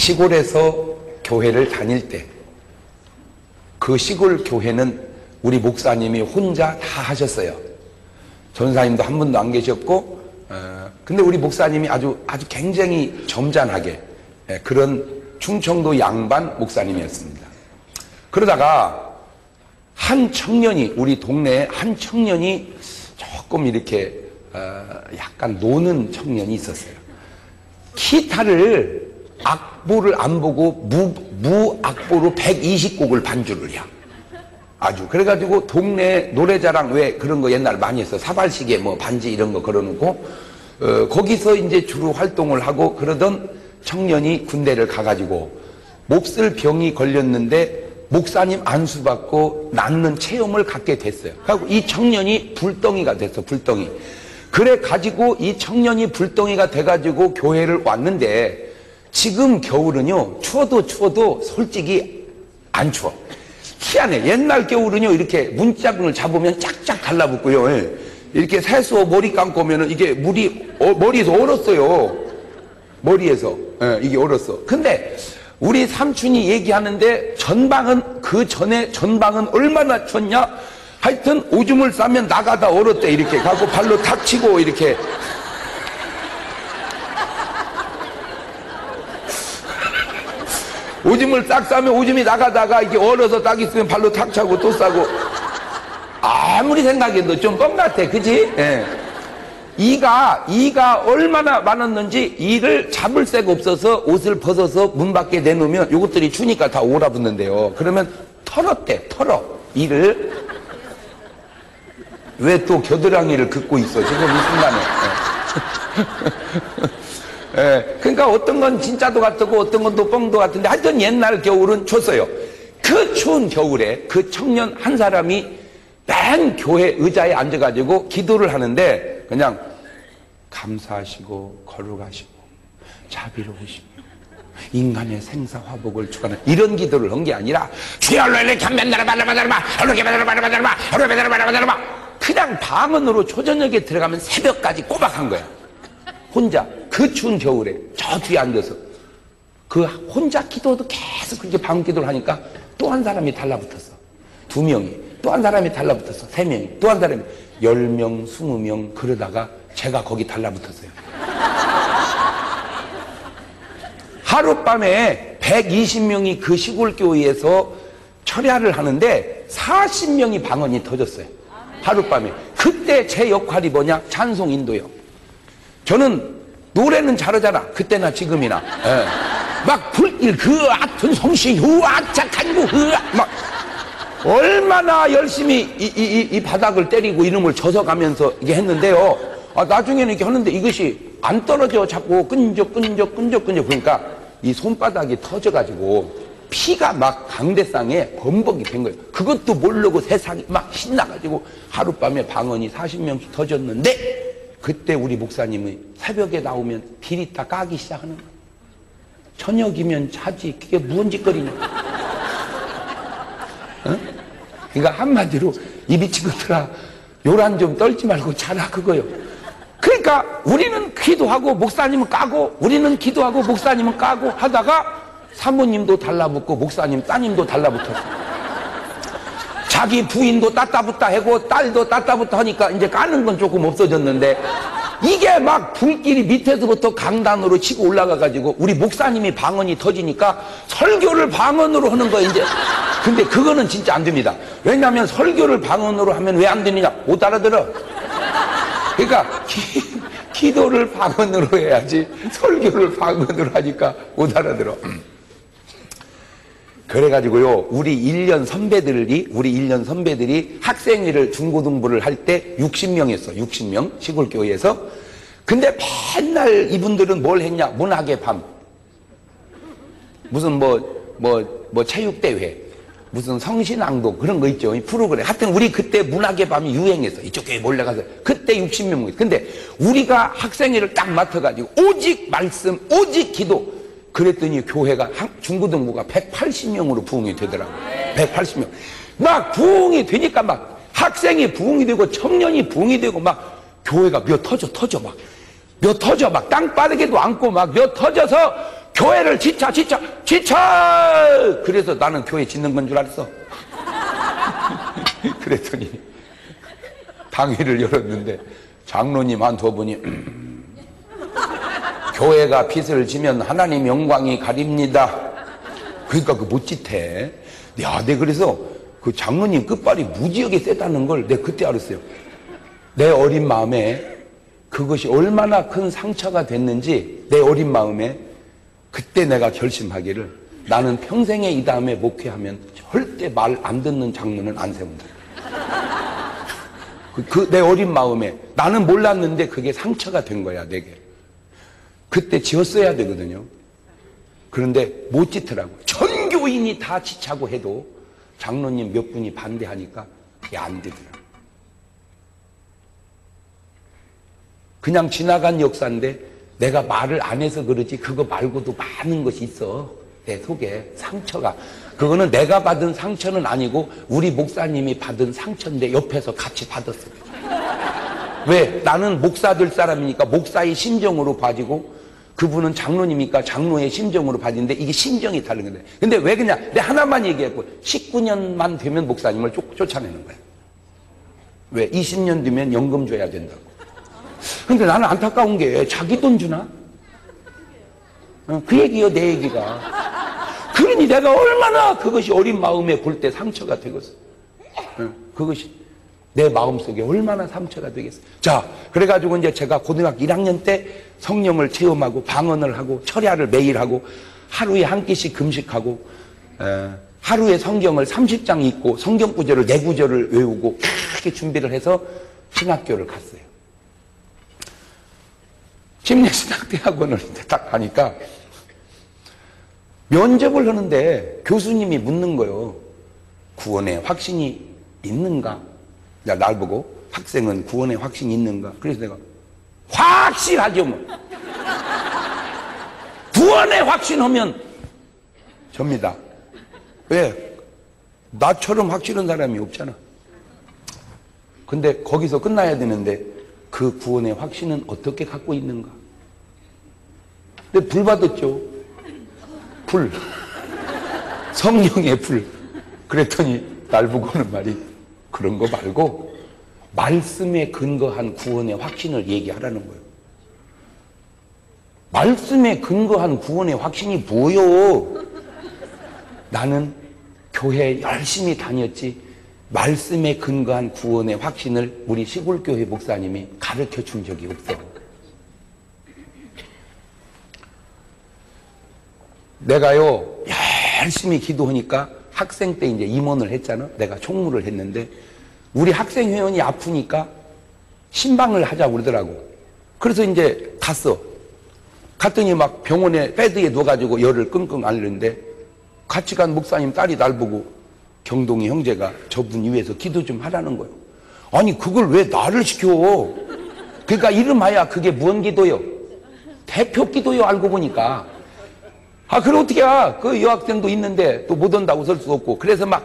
시골에서 교회를 다닐 때 그 시골 교회는 우리 목사님이 혼자 다 하셨어요. 전사님도 한 분도 안 계셨고, 근데 우리 목사님이 아주 굉장히 점잖하게 그런 충청도 양반 목사님이었습니다. 그러다가 한 청년이, 우리 동네에 한 청년이 조금 이렇게 약간 노는 청년이 있었어요. 기타를 악보를 안 보고 무악보로 120곡을 반주를 해요. 아주. 그래가지고 동네 노래자랑 왜 그런 거 옛날 많이 했어. 사발시계 뭐 반지 이런 거 걸어놓고, 거기서 이제 주로 활동을 하고 그러던 청년이 군대를 가가지고 몹쓸 병이 걸렸는데 목사님 안수받고 낫는 체험을 갖게 됐어요. 그리고 이 청년이 불덩이가 됐어, 불덩이. 그래 가지고 이 청년이 불덩이가 돼가지고 교회를 왔는데, 지금 겨울은요, 추워도 솔직히 안 추워. 희한해. 옛날 겨울은요, 이렇게 문짝을 잡으면 짝짝 달라붙고요. 이렇게 세수 머리 감고 오면은 이게 물이 머리에서 얼었어요. 머리에서. 이게 얼었어. 근데 우리 삼촌이 얘기하는데 그 전에 전방은 얼마나 춥냐? 하여튼 오줌을 싸면 나가다 얼었대. 이렇게 가고 발로 탁 치고 이렇게. 오줌을 딱 싸면 오줌이 나가다가 이게 얼어서 딱 있으면 발로 탁 차고 또 싸고. 아무리 생각해도 좀 뻥 같아. 그지? 예. 이가 얼마나 많았는지 이를 잡을 새가 없어서 옷을 벗어서 문 밖에 내놓으면 요것들이 추니까 다 오라붙는데요. 그러면 털었대. 털어. 이를. 왜 또 겨드랑이를 긋고 있어 지금 이 순간에. 예. 그러니까 어떤 건 진짜도 같고 어떤 건 또 뻥도 같은데, 하여튼 옛날 겨울은 췄어요. 그 추운 겨울에 그 청년 한 사람이 맨 교회 의자에 앉아가지고 기도를 하는데, 그냥 감사하시고 거룩하시고 자비로우시며 인간의 생사화복을 축하하는 이런 기도를 한 게 아니라 그냥 방언으로 초저녁에 들어가면 새벽까지 꼬박 한 거야. 혼자 그 추운 겨울에 저 뒤에 앉아서 그 혼자 기도도 계속 그렇게 방언 기도를 하니까 또 한 사람이 달라붙었어. 2명이. 또 한 사람이 달라붙었어. 3명이. 또 한 사람이. 10명, 20명. 그러다가 제가 거기 달라붙었어요. 하룻밤에 120명이 그 시골교회에서 철야를 하는데 40명이 방언이 터졌어요. 하룻밤에. 그때 제 역할이 뭐냐? 찬송 인도요. 저는 노래는 잘하잖아. 그때나 지금이나. 예. 막 불길 그 아픈 성시 후아착한 막 얼마나 열심히 이 바닥을 때리고 이놈을 져서가면서 이게 했는데요. 나중에는 이렇게 하는데 이것이 안 떨어져. 자꾸 끈적 그러니까 이 손바닥이 터져가지고 피가 막 강대상에 범벅이 된 거예요. 그것도 모르고 세상이 막 신나가지고 하룻밤에 방언이 40명씩 터졌는데, 그때 우리 목사님이 새벽에 나오면 비리타 까기 시작하는 거예요. 저녁이면 자지. 그게 무슨 짓거리냐. 어? 그러니까 한마디로 이 미친 것들아, 요란 좀 떨지 말고 자라, 그거요. 그러니까 우리는 기도하고 목사님은 까고, 우리는 기도하고 목사님은 까고 하다가 사모님도 달라붙고 목사님 따님도 달라붙었어. 자기 부인도 따따붙다 하고 딸도 따따붙다 하니까 이제 까는 건 조금 없어졌는데, 이게 막 불길이 밑에서부터 강단으로 치고 올라가가지고 우리 목사님이 방언이 터지니까 설교를 방언으로 하는 거예요 이제. 근데 그거는 진짜 안 됩니다. 왜냐하면 설교를 방언으로 하면 왜 안 되느냐? 못 알아들어. 그러니까 기도를 방언으로 해야지 설교를 방언으로 하니까 못 알아들어. 그래가지고요, 우리 1년 선배들이 학생회를 중고등부를 할 때 60명이었어. 60명 시골교회에서. 근데 맨날 이분들은 뭘 했냐? 문학의 밤, 무슨 뭐 체육대회, 무슨 성신앙독 그런 거 있죠, 이 프로그램. 하여튼 우리 그때 문학의 밤이 유행했어. 이쪽 교회 몰려가서. 그때 60명. 근데 우리가 학생회를 딱 맡아가지고 오직 말씀, 오직 기도. 그랬더니 교회가 중고등부가 180명으로 부흥이 되더라고요. 180명. 막 부흥이 되니까 막 학생이 부흥이 되고 청년이 부흥이 되고 막 교회가 몇 터져 막 땅바닥에도 앉고 막 몇 터져서 교회를 지쳐. 그래서 나는 교회 짓는 건 줄 알았어. 그랬더니 당회를 열었는데 장로님 한 두 분이 교회가 빚을 지면 하나님 영광이 가립니다. 그러니까 그 못 짓해. 야, 내 그래서 그 장로님 끝발이 무지하게 세다는 걸 내가 그때 알았어요. 내 어린 마음에 그것이 얼마나 큰 상처가 됐는지 내 어린 마음에 그때 내가 결심하기를 나는 평생에 이 다음에 목회하면 절대 말 안 듣는 장로는 안 세운다. 내 어린 마음에 나는 몰랐는데 그게 상처가 된 거야 내게. 그때 지었어야 되거든요. 그런데 못 짓더라고. 전 교인이 다 지차고 해도 장로님 몇 분이 반대하니까 그게 안 되더라고. 그냥 지나간 역사인데 내가 말을 안 해서 그러지 그거 말고도 많은 것이 있어. 내 속에 상처가. 그거는 내가 받은 상처는 아니고 우리 목사님이 받은 상처인데 옆에서 같이 받았어. 왜? 나는 목사 될 사람이니까 목사의 심정으로 봐지고 그분은 장로님이니까 장로의 심정으로 봐지는데 이게 심정이 다른 건데. 근데 왜 그냥 내 하나만 얘기했고 19년만 되면 목사님을 쫓아내는 거야. 왜? 20년 뒤면 연금 줘야 된다고. 근데 나는 안타까운 게 자기 돈 주나? 그 얘기요, 내 얘기가. 그러니 내가 얼마나 그것이 어린 마음에 볼 때 상처가 되겠어. 그것이 내 마음속에 얼마나 상처가 되겠어. 자, 그래가지고 이제 제가 고등학교 1학년 때 성령을 체험하고 방언을 하고 철야를 매일 하고 하루에 한 끼씩 금식하고 하루에 성경을 30장 읽고 성경 구절을 4구절을 외우고 그렇게 준비를 해서 신학교를 갔어요. 심리신학대학원을 딱 가니까 면접을 하는데 교수님이 묻는 거예요. 구원에 확신이 있는가? 날 보고 학생은 구원에 확신이 있는가? 그래서 내가 확실하죠 뭐. 구원에 확신하면 접니다. 왜? 나처럼 확실한 사람이 없잖아. 근데 거기서 끝나야 되는데 그 구원의 확신은 어떻게 갖고 있는가? 근데 불 받았죠. 불. 성령의 불. 그랬더니 날 보고는 말이 그런 거 말고 말씀에 근거한 구원의 확신을 얘기하라는 거예요. 말씀에 근거한 구원의 확신이 뭐요? 나는 교회 열심히 다녔지 말씀에 근거한 구원의 확신을 우리 시골교회 목사님이 가르쳐 준 적이 없어. 내가요 열심히 기도하니까 학생 때 이제 임원을 했잖아. 내가 총무를 했는데 우리 학생 회원이 아프니까 신방을 하자고 그러더라고. 그래서 이제 갔어. 갔더니 막 병원에 베드에 누워가지고 열을 끙끙 앓는데 같이 간 목사님 딸이 날 보고 경동이 형제가 저분 위해서 기도 좀 하라는 거예요. 아니 그걸 왜 나를 시켜? 그러니까 이름하야 그게 무언 기도요? 대표 기도요. 알고 보니까. 아 그럼 어떻게 해? 그 여학생도 있는데 또 못 온다고 설 수 없고. 그래서 막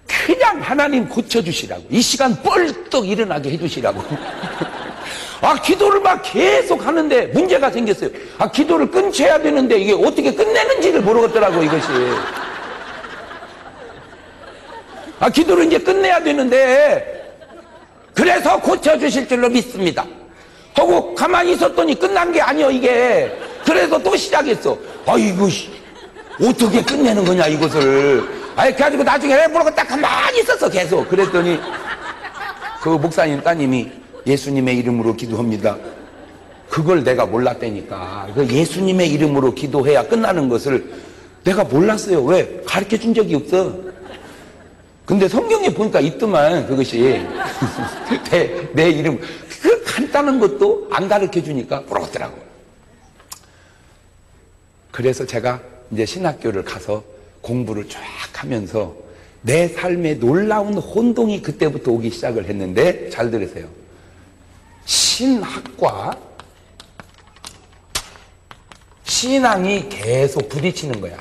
그냥 하나님 고쳐주시라고. 이 시간 뻘떡 일어나게 해주시라고. 아 기도를 막 계속 하는데 문제가 생겼어요. 아 기도를 끊쳐야 되는데 이게 어떻게 끝내는지를 모르겠더라고 이것이. 아 기도를 이제 끝내야 되는데 그래서 고쳐주실 줄로 믿습니다 하고 가만히 있었더니 끝난 게 아니여 이게. 그래서 또 시작했어. 아이고 어떻게 끝내는 거냐 이것을. 아이 그래가지고 나중에 해보라고 딱 가만히 있었어 계속. 그랬더니 그 목사님 따님이 예수님의 이름으로 기도합니다. 그걸 내가 몰랐다니까. 그 예수님의 이름으로 기도해야 끝나는 것을 내가 몰랐어요. 왜? 가르쳐 준 적이 없어. 근데 성경에 보니까 있더만 그것이. 내 이름. 그 간단한 것도 안 가르쳐 주니까 부럽더라고. 그래서 제가 이제 신학교를 가서 공부를 쫙 하면서 내 삶에 놀라운 혼동이 그때부터 오기 시작을 했는데 잘 들으세요. 신학과 신앙이 계속 부딪히는 거야.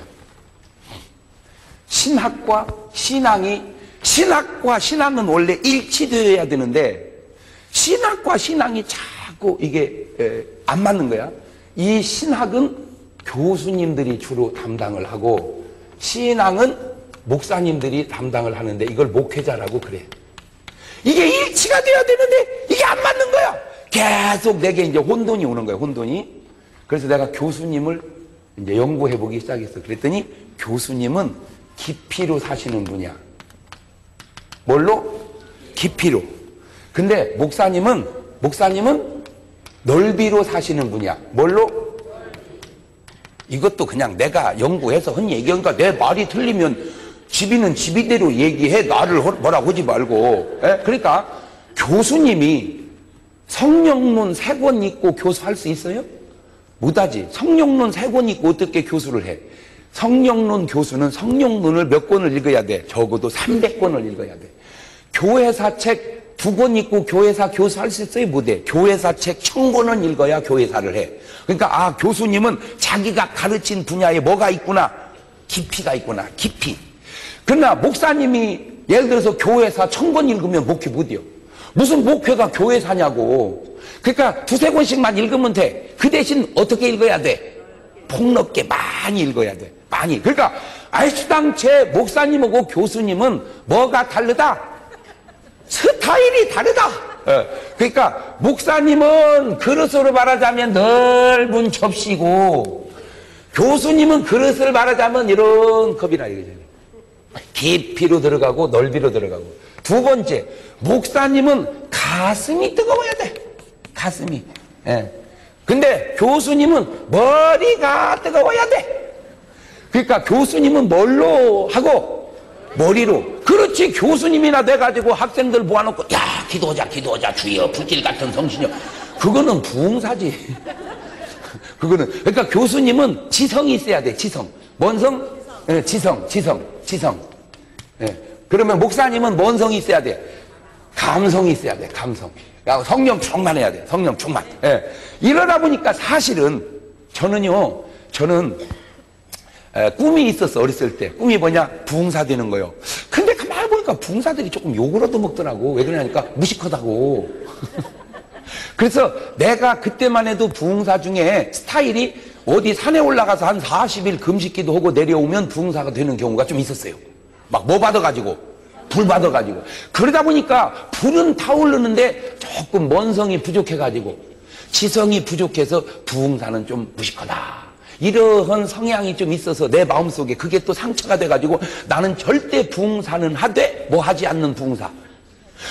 신학과 신앙이, 신학과 신앙은 원래 일치되어야 되는데 신학과 신앙이 자꾸 이게 안 맞는 거야. 이 신학은 교수님들이 주로 담당을 하고 신앙은 목사님들이 담당을 하는데 이걸 목회자라고 그래. 이게 일치가 돼야 되는데 이게 안 맞는 거야. 계속 내게 이제 혼돈이 오는 거야, 혼돈이. 그래서 내가 교수님을 이제 연구해 보기 시작했어. 그랬더니 교수님은 깊이로 사시는 분이야. 뭘로? 깊이로. 근데 목사님은 넓이로 사시는 분이야. 뭘로? 이것도 그냥 내가 연구해서 한 얘기니까 내 말이 틀리면 지비는 지비대로 얘기해. 나를 뭐라고 하지 말고. 그러니까 교수님이 성령론 3권 읽고 교수할 수 있어요? 못하지. 성령론 3권 읽고 어떻게 교수를 해? 성령론 교수는 성령론을 몇 권을 읽어야 돼? 적어도 300권을 읽어야 돼. 교회사 책 2권 읽고 교회사 교수할 수 있어요? 못해. 교회사 책 1000권은 읽어야 교회사를 해. 그러니까 교수님은 자기가 가르친 분야에 뭐가 있구나? 깊이가 있구나. 깊이. 그러나 목사님이 예를 들어서 교회사 1000권 읽으면 목회 못해요. 무슨 목회가 교회사냐고. 그러니까 2-3권씩만 읽으면 돼. 그 대신 어떻게 읽어야 돼? 폭넓게 많이 읽어야 돼. 많이. 그러니까 알수당체 목사님하고 교수님은 뭐가 다르다? 스타일이 다르다. 그러니까 목사님은 그릇으로 말하자면 넓은 접시고 교수님은 그릇을 말하자면 이런 컵이라 이거죠. 깊이로 들어가고 넓이로 들어가고. 2번째, 목사님은 가슴이 뜨거워야 돼. 가슴이. 근데 교수님은 머리가 뜨거워야 돼. 그러니까 교수님은 뭘로 하고 머리로. 그렇지. 교수님이나 돼가지고 학생들 모아놓고 야 기도하자 주여 불길 같은 성신여. 그거는 부흥사지. 그거는. 그러니까 교수님은 지성이 있어야 돼. 지성. 뭔 성? 지성. 그러면 목사님은 뭔 성이 있어야 돼? 감성이 있어야 돼. 감성. 성령 충만해야 돼. 성령 충만. 이러다 보니까 사실은 저는 꿈이 있었어. 어렸을 때. 꿈이 뭐냐? 부흥사 되는 거요. 근데 가만히 보니까 부흥사들이 조금 욕을 얻어먹더라고. 왜 그러냐니까 무식하다고. 그래서 내가 그때만 해도 부흥사 중에 스타일이 어디 산에 올라가서 한 40일 금식기도 하고 내려오면 부흥사가 되는 경우가 좀 있었어요. 막 뭐 받아가지고 불 받아가지고. 그러다 보니까 불은 타오르는데 조금 먼성이 부족해가지고 지성이 부족해서 부흥사는 좀 무식하다. 이러한 성향이 좀 있어서 내 마음속에 그게 또 상처가 돼가지고 나는 절대 부흥사는 하되 뭐 하지 않는 부흥사,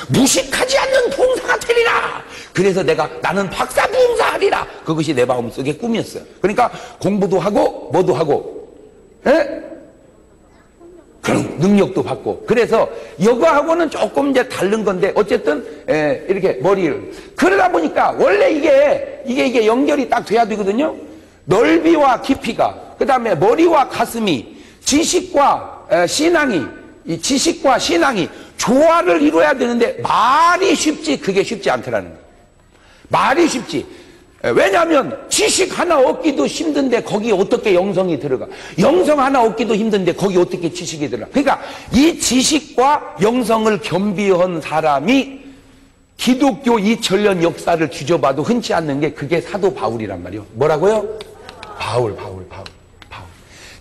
무식하지 않는 부흥사가 되리라. 그래서 나는 박사 부흥사 하리라. 그것이 내 마음속의 꿈이었어요. 그러니까 공부도 하고 뭐도 하고 그런 능력도 받고. 그래서 이거하고는 조금 이제 다른 건데 어쨌든 이렇게 머리를. 그러다 보니까 원래 이게 연결이 딱 돼야 되거든요. 넓이와 깊이가, 그 다음에 머리와 가슴이, 지식과 신앙이, 이 지식과 신앙이 조화를 이루어야 되는데 말이 쉽지 그게 쉽지 않더라는 거예요. 말이 쉽지. 왜냐하면 지식 하나 얻기도 힘든데 거기 어떻게 영성이 들어가. 영성 하나 얻기도 힘든데 거기 어떻게 지식이 들어가. 그러니까 이 지식과 영성을 겸비한 사람이 기독교 2000년 역사를 뒤져봐도 흔치 않는 게 그게 사도 바울이란 말이에요. 뭐라고요? 바울.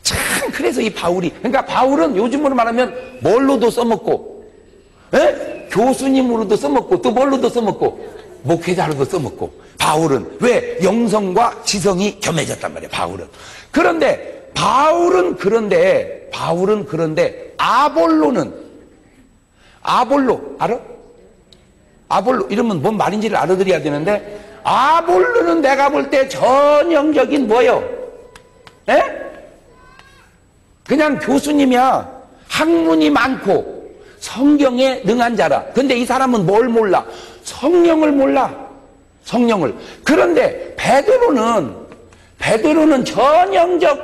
참 그래서 이 바울이, 그러니까 바울은 요즘으로 말하면 뭘로도 써먹고 교수님으로도 써먹고 또 뭘로도 써먹고 목회자로도 써먹고. 바울은 왜? 영성과 지성이 겸해졌단 말이에요. 바울은. 그런데 아볼로 알아? 아볼로 이러면 뭔 말인지를 알아들어야 되는데, 아볼로는 내가 볼 때 전형적인 뭐요? 그냥 교수님이야. 학문이 많고 성경에 능한 자라. 근데 이 사람은 뭘 몰라? 성령을 몰라. 성령을. 그런데 베드로는 전형적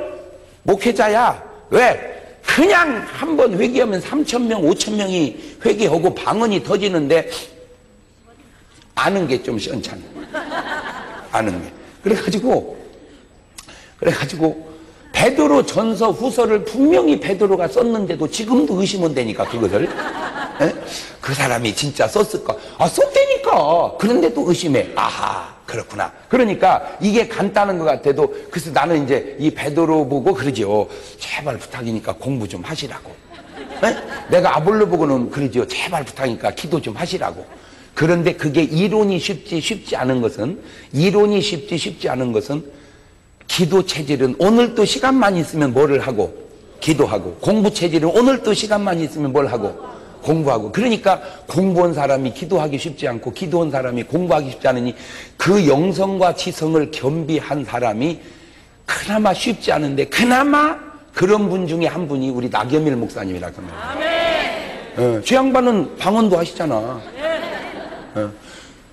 목회자야. 왜? 그냥 한번 회개하면 3000명 5000명이 회개하고 방언이 터지는데 아는 게 좀 시원찮아. 아는 게. 그래가지고 베드로 전서 후서를 분명히 베드로가 썼는데도 지금도 의심은 되니까 그것을. 그 사람이 진짜 썼을까? 썼다니까. 그런데도 의심해. 아하. 그렇구나. 그러니까 이게 간단한 것 같아도, 그래서 나는 이제 이 베드로 보고 그러죠. 제발 부탁이니까 공부 좀 하시라고. 에? 내가 아볼로 보고는 그러죠. 제발 부탁이니까 기도 좀 하시라고. 그런데 그게 이론이 쉽지 않은 것은, 이론이 쉽지 않은 것은, 기도 체질은 오늘 또 시간만 있으면 뭐를 하고? 기도하고. 공부 체질은 오늘 또 시간만 있으면 뭘 하고? 공부하고. 그러니까 공부한 사람이 기도하기 쉽지 않고 기도한 사람이 공부하기 쉽지 않으니 그 영성과 지성을 겸비한 사람이 그나마 쉽지 않은데, 그나마 그런 분 중에 한 분이 우리 나겸일 목사님이라고 합니다. 저 양반은 방언도 하시잖아.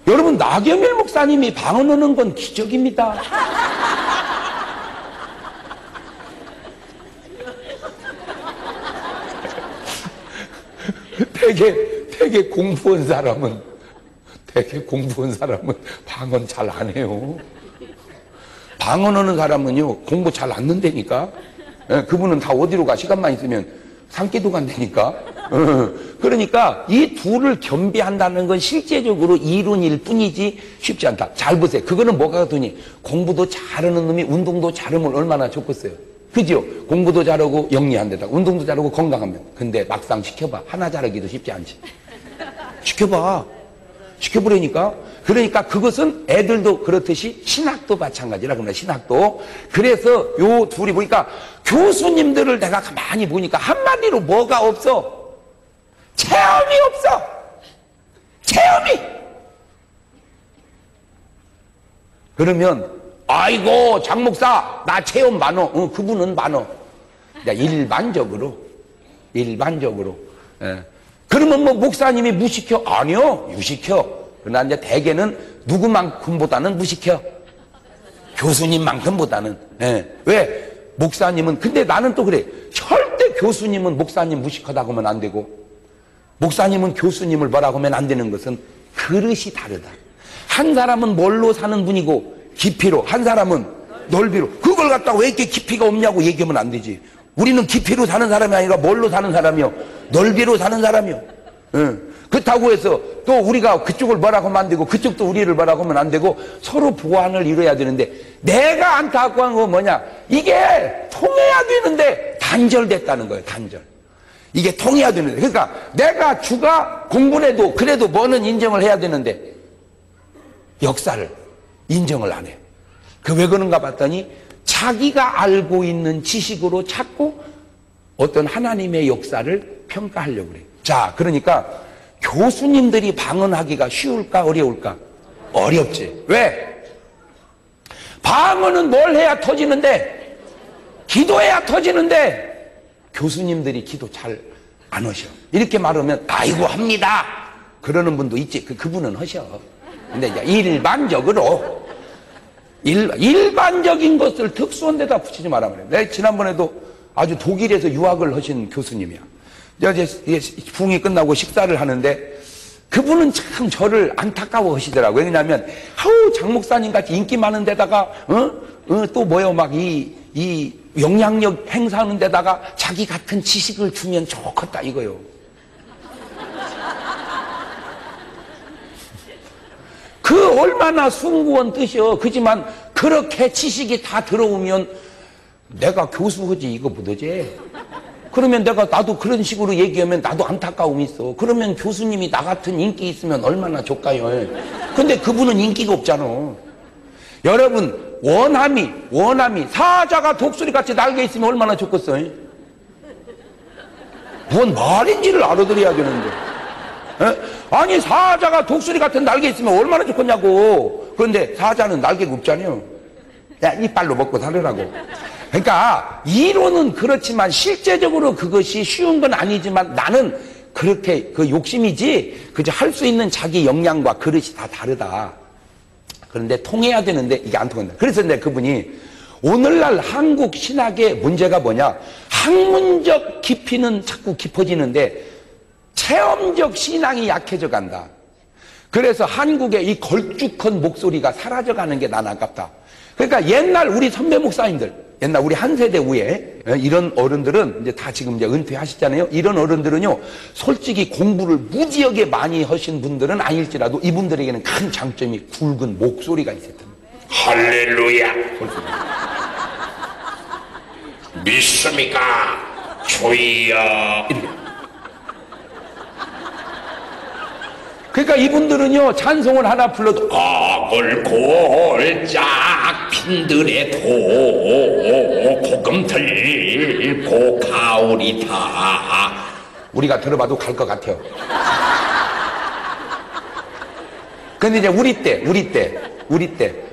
여러분, 나겸일 목사님이 방언하는 건 기적입니다. 되게 공부한 사람은 방언 잘 안 해요. 방언하는 사람은요, 공부 잘 안 는다니까. 그분은 다 어디로 가? 시간만 있으면 산기도 간다니까. 그러니까 이 둘을 겸비한다는 건 실제적으로 이론일 뿐이지 쉽지 않다. 잘 보세요. 그거는 뭐가 같으니, 공부도 잘하는 놈이 운동도 잘하면 얼마나 좋겠어요. 그죠? 공부도 잘하고 영리한데다가 운동도 잘하고 건강하면. 근데 막상 시켜봐. 하나 잘하기도 쉽지 않지. 시켜보라니까. 그러니까 그것은 애들도 그렇듯이 신학도 마찬가지라 그러나, 신학도. 그래서 요 둘이 보니까 교수님들을 내가 가만히 보니까 한마디로 뭐가 없어? 체험이 없어. 체험이. 그러면 아이고 장 목사 나 체험 많어. 그분은 많어. 일반적으로. 그러면 뭐 목사님이 무시켜? 아니요, 유시켜. 그러나 이제 대개는 누구만큼보다는 무시켜. 교수님만큼보다는. 왜? 목사님은, 근데 나는 또 그래. 절대 교수님은 목사님 무식하다고 하면 안 되고, 목사님은 교수님을 뭐라고 하면 안 되는 것은 그릇이 다르다. 한 사람은 뭘로 사는 분이고 깊이로, 한 사람은 넓이로. 그걸 갖다가 왜 이렇게 깊이가 없냐고 얘기하면 안 되지. 우리는 깊이로 사는 사람이 아니라 뭘로 사는 사람이요? 넓이로 사는 사람이요. 그렇다고 해서 또 우리가 그쪽을 뭐라고 하면 안 되고 그쪽도 우리를 뭐라고 하면 안 되고 서로 보완을 이뤄야 되는데, 내가 안타까운 건 뭐냐? 이게 통해야 되는데 단절됐다는 거예요. 단절. 이게 통해야 되는데, 그러니까 내가 주가 공부를 해도 그래도 뭐는 인정을 해야 되는데 역사를 인정을 안 해요. 그 왜 그런가 봤더니 자기가 알고 있는 지식으로 자꾸 어떤 하나님의 역사를 평가하려고 그래요. 자, 그러니까 교수님들이 방언하기가 쉬울까 어려울까? 어렵지. 왜? 방언은 뭘 해야 터지는데? 기도해야 터지는데 교수님들이 기도 잘 안 하셔. 이렇게 말하면 아이고 합니다 그러는 분도 있지. 그분은 하셔. 근데 이제 일반적인 것을 특수한 데다 붙이지 마라 그래. 내가 지난번에도 아주 독일에서 유학을 하신 교수님이야. 이제 붕이 끝나고 식사를 하는데 그분은 참 저를 안타까워 하시더라고요. 왜냐하면 장 목사님 같이 인기 많은 데다가 또 뭐요 막 이 영향력 행사하는 데다가 자기 같은 지식을 주면 좋겠다 이거요. 그 얼마나 숭고한 뜻이요. 그지만 그렇게 지식이 다 들어오면 내가 교수하지 이거 못하지. 그러면 나도 그런 식으로 얘기하면 나도 안타까움이 있어. 그러면 교수님이 나 같은 인기 있으면 얼마나 좋까요. 근데 그분은 인기가 없잖아. 여러분, 원함이 사자가 독수리같이 날개 있으면 얼마나 좋겠어. 뭔 말인지를 알아들어야 되는데. 아니 사자가 독수리 같은 날개 있으면 얼마나 좋겠냐고. 그런데 사자는 날개가 없잖아요. 야, 이빨로 먹고 살으라고. 그러니까 이론은 그렇지만 실제적으로 그것이 쉬운 건 아니지만 나는 그렇게 그 욕심이지 그저 할 수 있는 자기 역량과 그릇이 다 다르다. 그런데 통해야 되는데 이게 안 통한다. 그래서 이제 그분이 오늘날 한국 신학의 문제가 뭐냐? 학문적 깊이는 자꾸 깊어지는데 체험적 신앙이 약해져 간다. 그래서 한국의 이 걸쭉한 목소리가 사라져가는 게 난 아깝다. 그러니까 옛날 우리 선배 목사님들, 옛날 우리 한 세대 후에 이런 어른들은 이제 다 지금 이제 은퇴하시잖아요. 이런 어른들은요, 솔직히 공부를 무지하게 많이 하신 분들은 아닐지라도 이분들에게는 큰 장점이 굵은 목소리가 있었다. 할렐루야. 믿습니까? 주여. 이렇게. 그러니까 이분들은요, 찬송을 하나 불러도 악을 골짝 핀들의 도 고금 들고 가오리다. 우리가 들어봐도 갈 것 같아요. 근데 이제 우리 때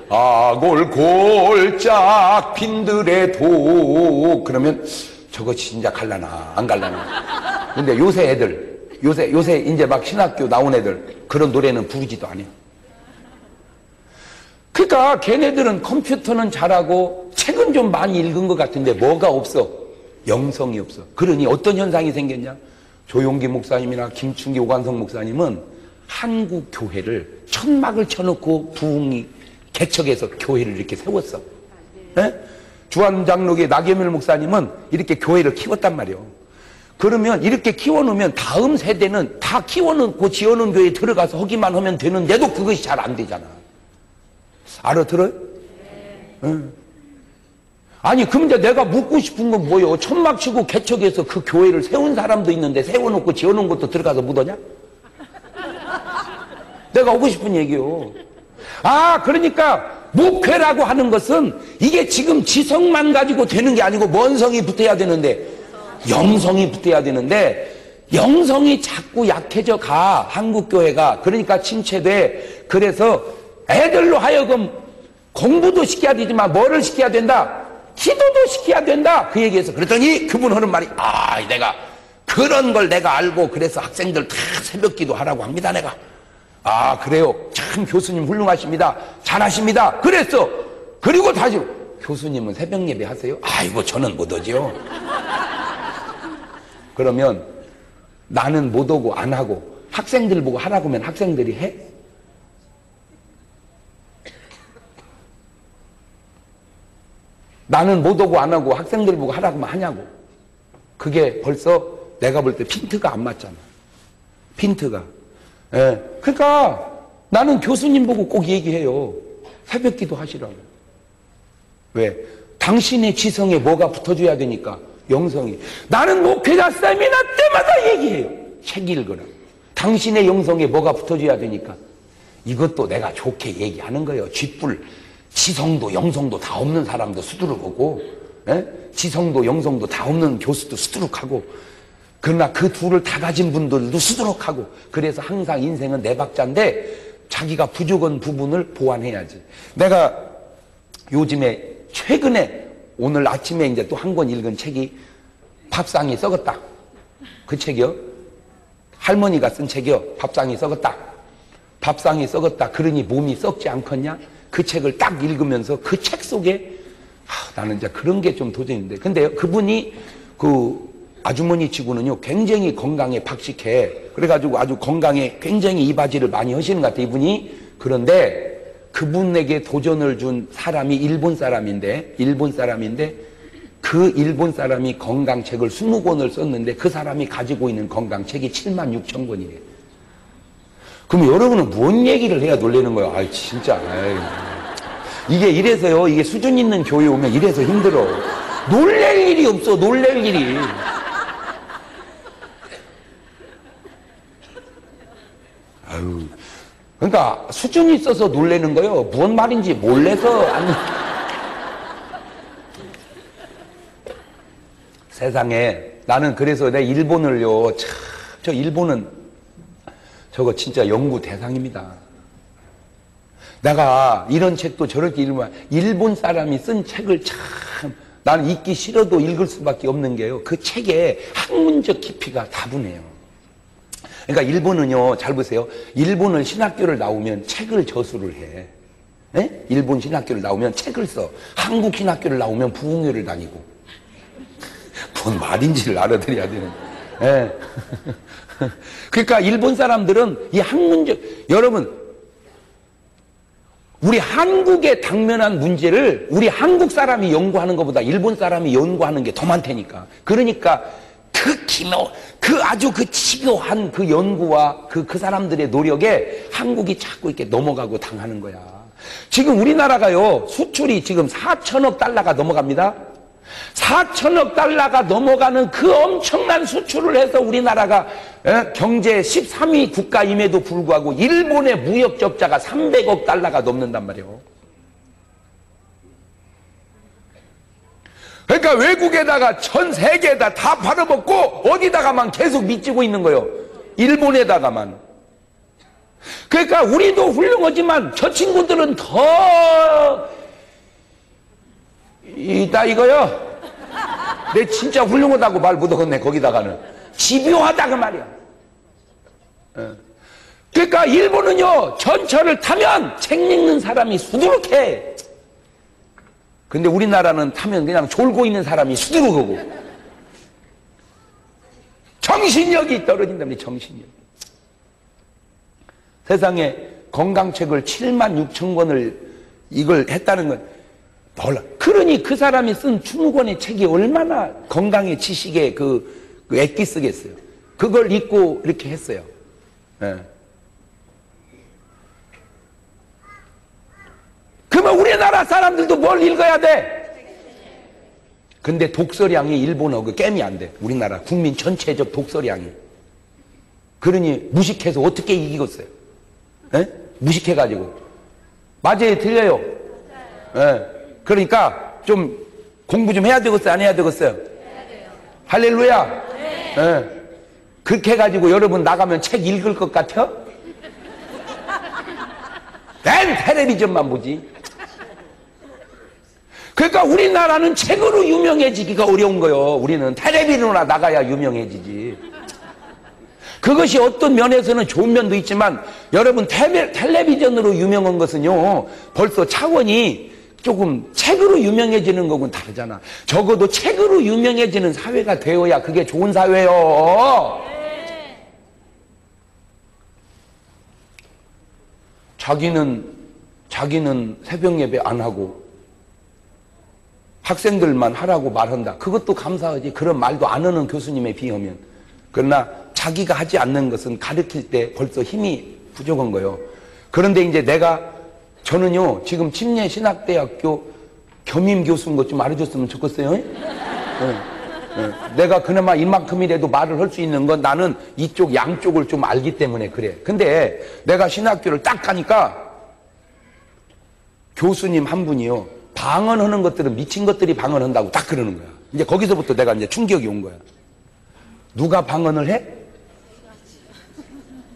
악을 골짝 핀들의 도 그러면 저거 진짜 갈라나 안 갈라나. 근데 요새 애들 요새 이제 막 신학교 나온 애들 그런 노래는 부르지도 않아요. 그러니까 걔네들은 컴퓨터는 잘하고 책은 좀 많이 읽은 것 같은데 뭐가 없어? 영성이 없어. 그러니 어떤 현상이 생겼냐? 조용기 목사님이나 김충기 오관성 목사님은 한국 교회를 천막을 쳐놓고 부흥이 개척해서 교회를 이렇게 세웠어. 네? 주한장로교 나경일 목사님은 이렇게 교회를 키웠단 말이에요. 그러면 이렇게 키워놓으면 다음 세대는 다 키워놓고 지어놓은 교회에 들어가서 하기만 하면 되는데도 그것이 잘 안 되잖아. 알아들어요? 응. 아니 그럼 이제 내가 묻고 싶은 건 뭐예요? 천막 치고 개척해서 그 교회를 세운 사람도 있는데 세워놓고 지어놓은 것도 들어가서 묻었냐? 내가 하고 싶은 얘기요. 그러니까 목회라고 하는 것은 이게 지금 지성만 가지고 되는 게 아니고 뭔성이 붙어야 되는데, 영성이 붙어야 되는데 영성이 자꾸 약해져 가. 한국교회가. 그러니까 침체돼. 그래서 애들로 하여금 공부도 시켜야 되지만 뭐를 시켜야 된다? 기도도 시켜야 된다. 그 얘기해서 그랬더니 그분 하는 말이 내가 그런 걸 내가 알고 그래서 학생들 다 새벽 기도 하라고 합니다. 내가 그래요. 참 교수님 훌륭하십니다. 잘하십니다. 그랬어. 그리고 다시 교수님은 새벽 예배 하세요? 아이고 저는 못 오죠. 그러면 나는 못 오고 안 하고 학생들 보고 하라고 하면 학생들이 해? 나는 못 오고 안 하고 학생들 보고 하라고 하면 하냐고. 그게 벌써 내가 볼 때 핀트가 안 맞잖아. 핀트가. 그러니까 나는 교수님 보고 꼭 얘기해요. 새벽 기도 하시라고. 왜? 당신의 지성에 뭐가 붙어줘야 되니까. 영성이. 나는 목회자 세미나 때마다 얘기해요. 책 읽으라. 당신의 영성에 뭐가 붙어줘야 되니까. 이것도 내가 좋게 얘기하는 거예요. 쥐뿔. 지성도 영성도 다 없는 사람도 수두룩하고, 지성도 영성도 다 없는 교수도 수두룩하고, 그러나 그 둘을 다 가진 분들도 수두룩하고. 그래서 항상 인생은 네 박자인데 자기가 부족한 부분을 보완해야지. 내가 요즘에 최근에 오늘 아침에 이제 또 한 권 읽은 책이 밥상이 썩었다. 그 책이요. 할머니가 쓴 책이요. 밥상이 썩었다. 밥상이 썩었다. 그러니 몸이 썩지 않겠냐? 그 책을 딱 읽으면서 그 책 속에 나는 이제 그런 게 좀 도전인데. 근데 그분이 그 아주머니 치고는요 굉장히 건강에 박식해. 그래가지고 아주 건강에 굉장히 이바지를 많이 하시는 것 같아 이분이. 그런데 그분에게 도전을 준 사람이 일본 사람인데 그 일본 사람이 건강책을 20권을 썼는데 그 사람이 가지고 있는 건강책이 76,000권이래. 그럼 여러분은 뭔 얘기를 해야 놀라는 거야? 진짜. 이게 이래서요. 이게 수준 있는 교회 오면 이래서 힘들어. 놀랄 일이 없어. 놀랄 일이. 그러니까 수준이 있어서 놀라는 거예요. 무슨 말인지 몰라서 안. 세상에 나는 그래서 내 일본을요. 저 일본은 저거 진짜 연구 대상입니다. 내가 이런 책도 저렇게 읽으면 일본 사람이 쓴 책을 참 나는 읽기 싫어도 읽을 수밖에 없는 게요. 그 책의 학문적 깊이가 다분해요. 그러니까 일본은요, 잘 보세요. 일본은 신학교를 나오면 책을 저수를 해. 네? 일본 신학교를 나오면 책을 써. 한국 신학교를 나오면 부흥회를 다니고. 뭔 말인지를 알아들어야 되는. 네. 그러니까 일본 사람들은 이 학문적, 여러분, 우리 한국에 당면한 문제를 우리 한국 사람이 연구하는 것보다 일본 사람이 연구하는 게 더 많다니까. 그러니까 그 아주 그 집요한 그 연구와 그 사람들의 노력에 한국이 자꾸 이렇게 넘어가고 당하는 거야. 지금 우리나라가요, 수출이 지금 4천억 달러가 넘어갑니다. 4천억 달러가 넘어가는 그 엄청난 수출을 해서 우리나라가 경제 13위 국가임에도 불구하고 일본의 무역 적자가 300억 달러가 넘는단 말이에요. 그러니까 외국에다가 전 세계에다 다 팔아먹고 어디다가만 계속 미치고 있는 거예요. 일본에다가만. 그러니까 우리도 훌륭하지만 저 친구들은 더 이따 이거요. 내 진짜 훌륭하다고 말 못하겠네. 거기다가는 집요하다 그 말이야. 그러니까 일본은요, 전철을 타면 책 읽는 사람이 수두룩해. 근데 우리나라는 타면 그냥 졸고 있는 사람이 수두룩하고 정신력이 떨어진답니다. 정신력. 세상에 건강책을 7만 6천 권을 이걸 했다는 건 몰라. 그러니 그 사람이 쓴 20권의 책이 얼마나 건강의 지식에 그 애끼 쓰겠어요. 그걸 읽고 이렇게 했어요. 예. 그러면 우리나라 사람들도 뭘 읽어야 돼? 근데 독서량이 일본어 그 게임이 안 돼. 우리나라 국민 전체적 독서량이. 그러니 무식해서 어떻게 이기겠어요? 예? 무식해가지고. 맞아요, 틀려요? 예. 그러니까 좀 공부 좀 해야 되겠어요? 안 해야 되겠어요? 해야 돼요. 할렐루야. 네. 예. 그렇게 해가지고 여러분 나가면 책 읽을 것 같아? 맨 텔레비전만 보지. 그러니까 우리나라는 책으로 유명해지기가 어려운 거예요. 우리는 텔레비전으로 나가야 유명해지지. 그것이 어떤 면에서는 좋은 면도 있지만 여러분 텔레비전으로 유명한 것은요, 벌써 차원이 조금 책으로 유명해지는 거하고는 다르잖아. 적어도 책으로 유명해지는 사회가 되어야 그게 좋은 사회요. 자기는 새벽 예배 안 하고 학생들만 하라고 말한다. 그것도 감사하지. 그런 말도 안 하는 교수님에 비하면. 그러나 자기가 하지 않는 것은 가르칠 때 벌써 힘이 부족한 거예요. 그런데 이제 저는요, 지금 침례신학대학교 겸임 교수인 것 좀 알아줬으면 좋겠어요. 네. 내가 그나마 이만큼이라도 말을 할 수 있는 건 나는 이쪽 양쪽을 좀 알기 때문에 그래. 근데 내가 신학교를 딱 가니까 교수님 한 분이요, 방언하는 것들은 미친 것들이 방언한다고 딱 그러는 거야. 이제 거기서부터 내가 이제 충격이 온 거야. 누가 방언을 해?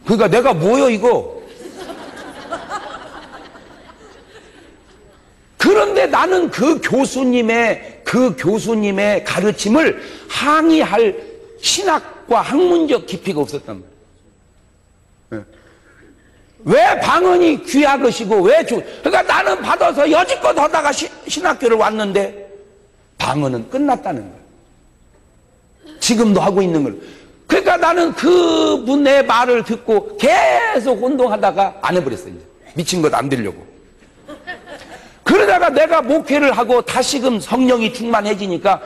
그러니까 내가 뭐요 이거? 그런데 나는 그 교수님의 가르침을 항의할 신학과 학문적 깊이가 없었단 말이야. 왜 방언이 귀하것이고 그러니까 나는 받아서 여지껏 하다가 신학교를 왔는데 방언은 끝났다는 거야. 지금도 하고 있는 걸. 그러니까 나는 그분의 말을 듣고 계속 운동하다가 안 해버렸어. 이제 미친 것 안 되려고. 그러다가 내가 목회를 하고 다시금 성령이 충만해지니까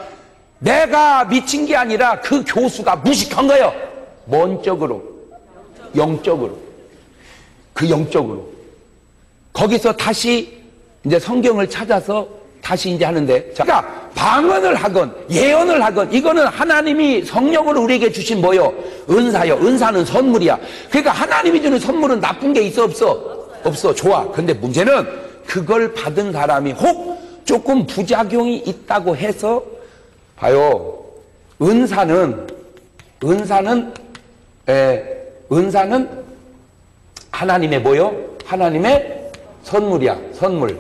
내가 미친 게 아니라 그 교수가 무식한 거예요. 뭔 쪽으로? 영적으로. 그 영적으로. 거기서 다시 이제 성경을 찾아서 다시 이제 하는데, 그러니까 방언을 하건 예언을 하건 이거는 하나님이 성령으로 우리에게 주신 뭐요? 은사요. 은사는 선물이야. 그러니까 하나님이 주는 선물은 나쁜 게 있어 없어? 없어. 좋아. 근데 문제는 그걸 받은 사람이 혹 조금 부작용이 있다고 해서 봐요. 은사는 하나님의 뭐요? 하나님의 선물이야. 선물.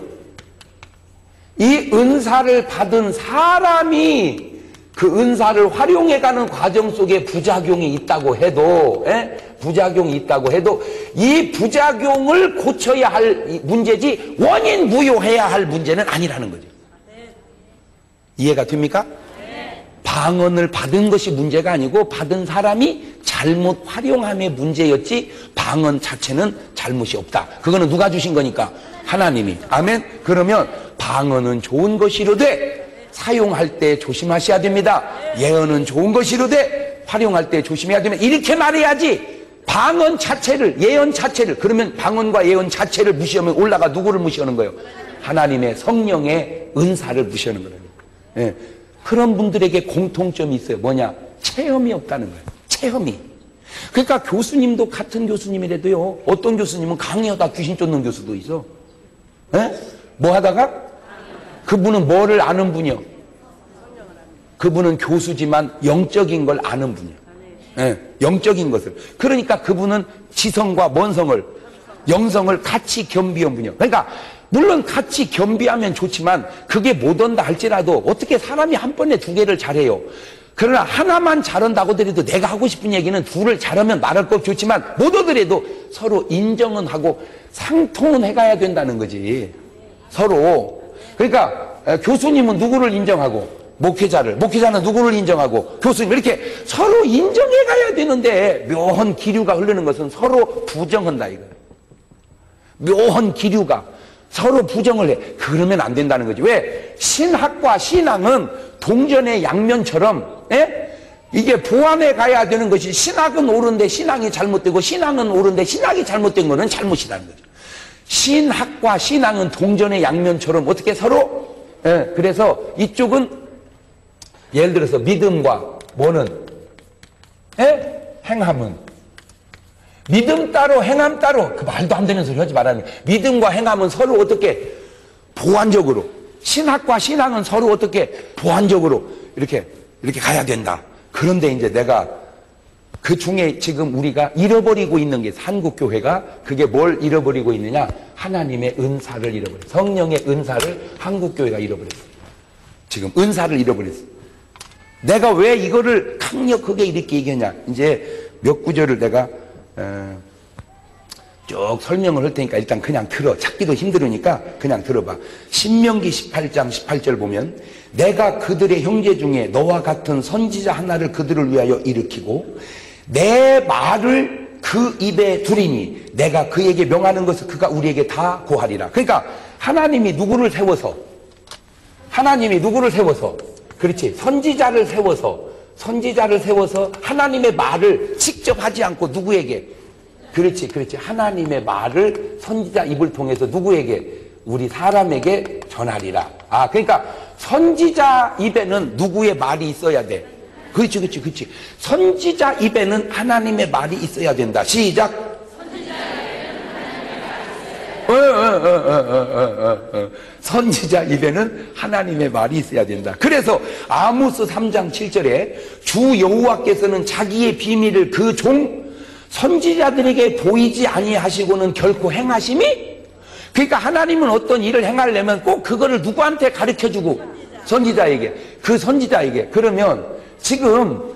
이 은사를 받은 사람이 그 은사를 활용해가는 과정 속에 부작용이 있다고 해도, 이 부작용을 고쳐야 할 문제지 원인 부여해야 할 문제는 아니라는 거죠. 이해가 됩니까? 방언을 받은 것이 문제가 아니고 받은 사람이 잘못 활용함의 문제였지 방언 자체는 잘못이 없다. 그거는 누가 주신 거니까? 하나님이. 아멘. 그러면 방언은 좋은 것이로되 사용할 때 조심하셔야 됩니다. 예언은 좋은 것이로되 활용할 때 조심해야 됩니다. 이렇게 말해야지. 방언 자체를, 예언 자체를, 그러면 방언과 예언 자체를 무시하면 올라가 누구를 무시하는 거예요? 하나님의 성령의 은사를 무시하는 거예요. 예. 그런 분들에게 공통점이 있어요. 뭐냐? 체험이 없다는 거예요. 체험이. 그러니까 교수님도 같은 교수님이라도요, 어떤 교수님은 강의하다 귀신 쫓는 교수도 있어. 예? 뭐 하다가? 그분은 뭐를 아는 분이요? 그분은 교수지만 영적인 걸 아는 분이요. 예, 영적인 것을. 그러니까 그분은 지성과 뭔성을, 영성을 같이 겸비한 분이요. 그러니까 물론 같이 겸비하면 좋지만 그게 못 온다 할지라도 어떻게 사람이 한 번에 두 개를 잘해요. 그러나 하나만 잘한다고 하더라도 내가 하고 싶은 얘기는 둘을 잘하면 말할 것 좋지만 못 오더라도 서로 인정은 하고 상통은 해가야 된다는 거지. 서로. 그러니까 교수님은 누구를 인정하고 목회자는 누구를 인정하고 교수님 이렇게 서로 인정해 가야 되는데 묘한 기류가 흐르는 것은 서로 부정한다 이거예요. 묘한 기류가 서로 부정을 해. 그러면 안 된다는 거지. 왜? 신학과 신앙은 동전의 양면처럼 이게 보완해 가야 되는 것이 신학은 옳은데 신앙이 잘못되고 신앙은 옳은데 신학이 잘못된 거는 잘못이라는 거죠. 신학과 신앙은 동전의 양면처럼 어떻게 서로 그래서 이쪽은 예를 들어서 믿음과 뭐는 행함은 믿음 따로 행함 따로 그 말도 안 되는 소리 하지 말라는 거예요. 믿음과 행함은 서로 어떻게 보완적으로 신학과 신앙은 서로 어떻게 보완적으로 이렇게 가야 된다. 그런데 이제 내가 그 중에 지금 우리가 잃어버리고 있는 게 한국교회가 그게 뭘 잃어버리고 있느냐? 하나님의 은사를 잃어버렸어요. 성령의 은사를 한국교회가 잃어버렸어요. 지금 은사를 잃어버렸어요. 내가 왜 이거를 강력하게 이렇게 얘기하냐? 이제 몇 구절을 내가 쭉 설명을 할 테니까 일단 그냥 들어. 찾기도 힘들으니까 그냥 들어봐. 신명기 18장 18절 보면 내가 그들의 형제 중에 너와 같은 선지자 하나를 그들을 위하여 일으키고 내 말을 그 입에 두리니 내가 그에게 명하는 것을 그가 우리에게 다 고하리라. 그러니까 하나님이 누구를 세워서 그렇지. 선지자를 세워서 하나님의 말을 직접 하지 않고 누구에게? 그렇지. 하나님의 말을 선지자 입을 통해서 누구에게? 우리 사람에게 전하리라. 아, 그러니까 선지자 입에는 누구의 말이 있어야 돼? 그렇지. 선지자 입에는 하나님의 말이 있어야 된다. 시작. 선지자 입에는 하나님의 말이 있어야 된다. 그래서 아모스 3장 7절에 주 여호와께서는 자기의 비밀을 그 종 선지자들에게 보이지 아니하시고는 결코 행하심이. 그러니까 하나님은 어떤 일을 행하려면 꼭 그거를 누구한테 가르쳐주고 선지자에게. 그러면 지금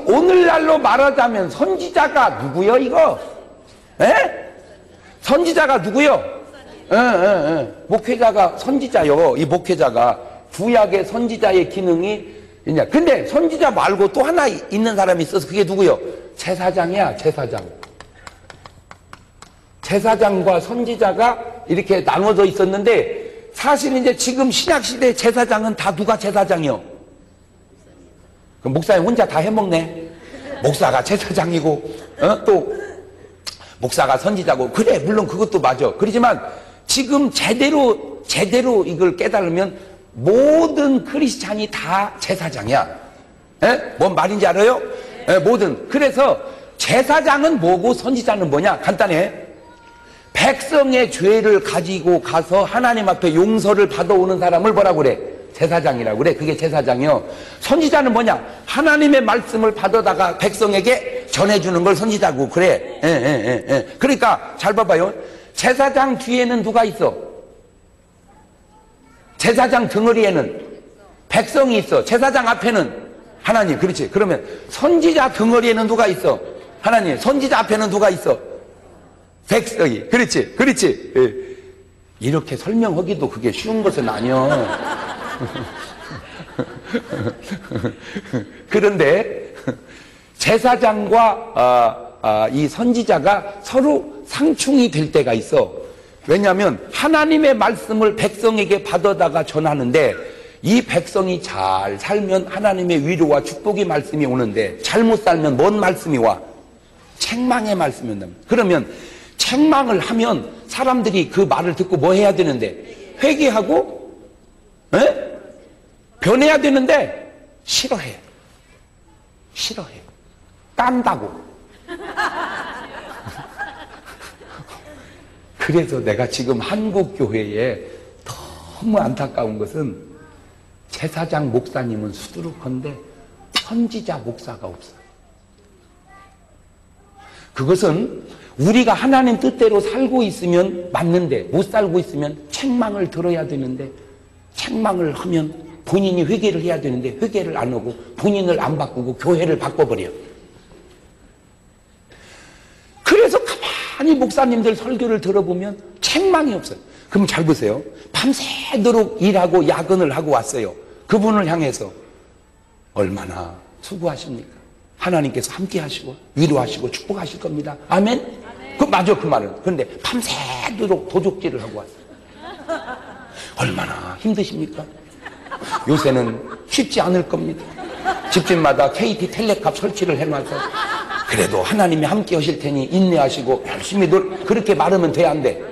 오늘날로 말하자면 선지자가 누구요 이거? 선지자가 누구요? 목회자가 선지자요. 이 목회자가 구약의 선지자의 기능이 있냐? 근데 선지자 말고 또 하나 있는 사람이 있어서 그게 누구요? 제사장이야. 제사장과 선지자가 이렇게 나눠져 있었는데 사실 이제 지금 신약 시대 제사장은 다 누가 제사장이요? 그럼 목사님 혼자 다 해먹네. 목사가 제사장이고 또 목사가 선지자고. 그래, 물론 그것도 맞아. 그렇지만 지금 제대로 이걸 깨달으면 모든 크리스찬이 다 제사장이야. 뭔 말인지 알아요? 모든. 그래서 제사장은 뭐고 선지자는 뭐냐? 간단해. 백성의 죄를 가지고 가서 하나님 앞에 용서를 받아오는 사람을 뭐라고 그래? 제사장이라고 그래. 그게 제사장이요. 선지자는 뭐냐? 하나님의 말씀을 받아다가 백성에게 전해주는 걸 선지자고 그래. 그러니까 잘 봐봐요. 제사장 뒤에는 누가 있어? 제사장 덩어리에는 백성이 있어. 제사장 앞에는 하나님. 그렇지. 그러면 선지자 덩어리에는 누가 있어? 하나님. 선지자 앞에는 누가 있어? 백성이. 그렇지. 이렇게 설명하기도 그게 쉬운 것은 아니야. 그런데 제사장과 이 선지자가 서로 상충이 될 때가 있어. 왜냐하면 하나님의 말씀을 백성에게 받아다가 전하는데 이 백성이 잘 살면 하나님의 위로와 축복의 말씀이 오는데 잘못 살면 뭔 말씀이 와? 책망의 말씀이 온답니다. 그러면 책망을 하면 사람들이 그 말을 듣고 뭐 해야 되는데? 회개하고 변해야 되는데 싫어해. 딴다고. 그래서 내가 지금 한국 교회에 너무 안타까운 것은 제사장 목사님은 수두룩한데 선지자 목사가 없어요. 그것은 우리가 하나님 뜻대로 살고 있으면 맞는데 못 살고 있으면 책망을 들어야 되는데 책망을 하면 본인이 회개를 해야 되는데 회개를 안 하고 본인을 안 바꾸고 교회를 바꿔버려. 그래서 가만히 목사님들 설교를 들어보면 책망이 없어요. 그럼 잘 보세요. 밤새도록 일하고 야근을 하고 왔어요. 그분을 향해서 얼마나 수고하십니까? 하나님께서 함께 하시고 위로하시고 축복하실 겁니다. 아멘? 맞아 그 말은. 그런데 밤새도록 도적질을 하고 왔어요. 얼마나 힘드십니까? 요새는 쉽지 않을 겁니다. 집집마다 KT 텔레캅 설치를 해놔서 그래도 하나님이 함께 하실 테니 인내하시고 열심히 그렇게 말하면 돼, 안 돼?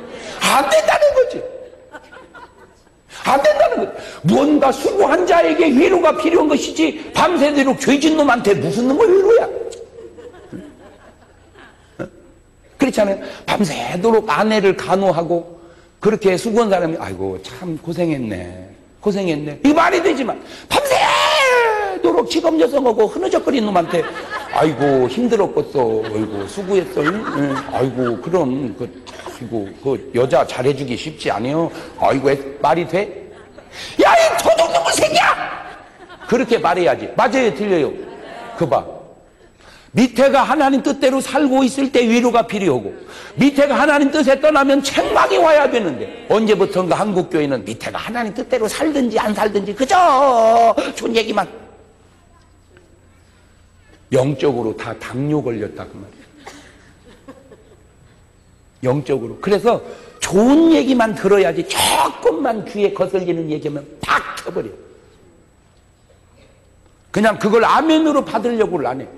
안 된다는 거지. 안 된다는 거지. 뭔가 수고한 자에게 위로가 필요한 것이지 밤새도록 죄진 놈한테 무슨 놈의 위로야. 그렇잖아요. 밤새도록 아내를 간호하고 그렇게 수고한 사람이 아이고 참 고생했네 이 말이 되지만 밤새도록 직업 여성하고 흐느적거리는 놈한테 아이고 힘들었겠어, 아이고 수고했어, 응? 아이고 그럼 그 여자 잘해주기 쉽지 않아요. 아이고 말이 돼? 야 이 도둑놈의 새끼야! 그렇게 말해야지. 맞아요, 틀려요? 그 봐. 밑에가 하나님 뜻대로 살고 있을 때 위로가 필요하고 밑에가 하나님 뜻에 떠나면 책망이 와야 되는데 언제부턴가 한국교회는 밑에가 하나님 뜻대로 살든지 안 살든지 그저 좋은 얘기만. 영적으로 다 당뇨 걸렸다 그 말이에요. 영적으로. 그래서 좋은 얘기만 들어야지 조금만 귀에 거슬리는 얘기면 팍 켜버려. 그냥 그걸 아멘으로 받으려고를 안 해.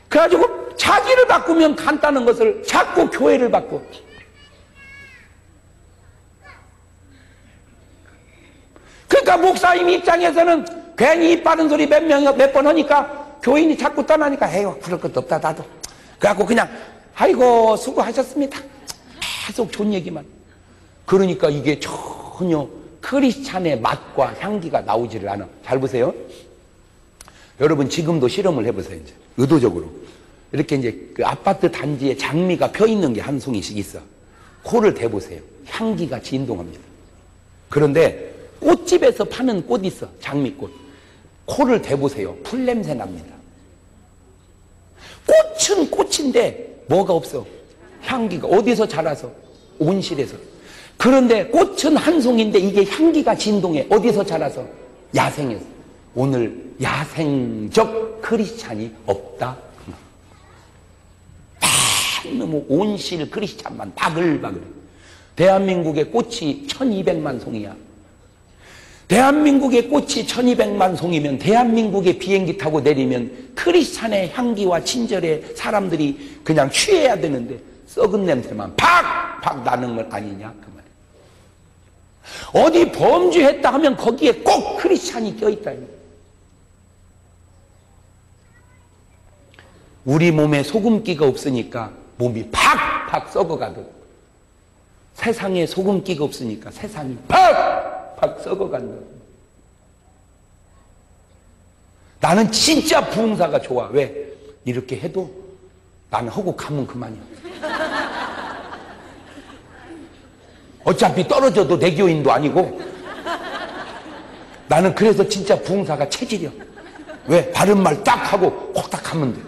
그래가지고 자기를 바꾸면 간다는 것을 자꾸 교회를 바꿔. 그러니까 목사님 입장에서는 괜히 입 바른 소리 몇 번 하니까 교인이 자꾸 떠나니까 에휴 그럴 것도 없다 나도. 그래갖고 그냥 아이고 수고하셨습니다. 계속 좋은 얘기만. 그러니까 이게 전혀 크리스찬의 맛과 향기가 나오지를 않아. 잘 보세요. 여러분 지금도 실험을 해보세요. 이제 의도적으로 이렇게 이제 그 아파트 단지에 장미가 펴 있는 게 한 송이씩 있어. 코를 대보세요. 향기가 진동합니다. 그런데 꽃집에서 파는 꽃 있어. 장미꽃. 코를 대보세요. 풀 냄새 납니다. 꽃은 꽃인데 뭐가 없어. 향기가 어디서 자라서? 온실에서. 그런데 꽃은 한 송인데 이게 향기가 진동해. 어디서 자라서? 야생에서. 오늘 야생적 크리스찬이 없다. 너무 온실 크리스찬만 바글바글. 대한민국의 꽃이 1200만 송이야. 대한민국의 꽃이 1200만 송이면 대한민국에 비행기 타고 내리면 크리스찬의 향기와 친절에 사람들이 그냥 취해야 되는데 썩은 냄새만 팍팍 나는 건 아니냐 그 말이야. 어디 범죄했다 하면 거기에 꼭 크리스찬이 껴있다. 우리 몸에 소금기가 없으니까 몸이 팍팍 썩어가거든. 세상에 소금기가 없으니까 세상이 팍팍 썩어간다. 나는 진짜 부흥사가 좋아. 왜? 이렇게 해도 나는 하고 가면 그만이야. 어차피 떨어져도 내 교인도 아니고. 나는 그래서 진짜 부흥사가 체질이야. 왜? 바른 말 딱 하고 콕딱 하면 돼.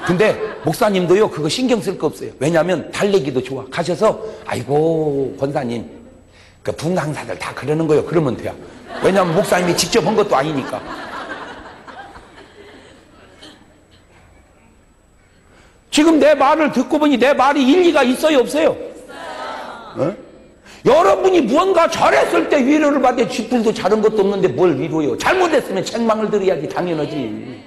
근데 목사님도요 그거 신경 쓸 거 없어요. 왜냐하면 달래기도 좋아. 가셔서 아이고 권사님 그 부흥 강사들 다 그러는 거예요. 그러면 돼요. 왜냐하면 목사님이 직접 한 것도 아니니까. 지금 내 말을 듣고 보니 내 말이 일리가 있어요 없어요? 있어요. 어? 여러분이 무언가 잘했을 때 위로를 받아 쥐뿔도 자른 것도 없는데 뭘 위로요? 잘못했으면 책망을 들어야지 당연하지.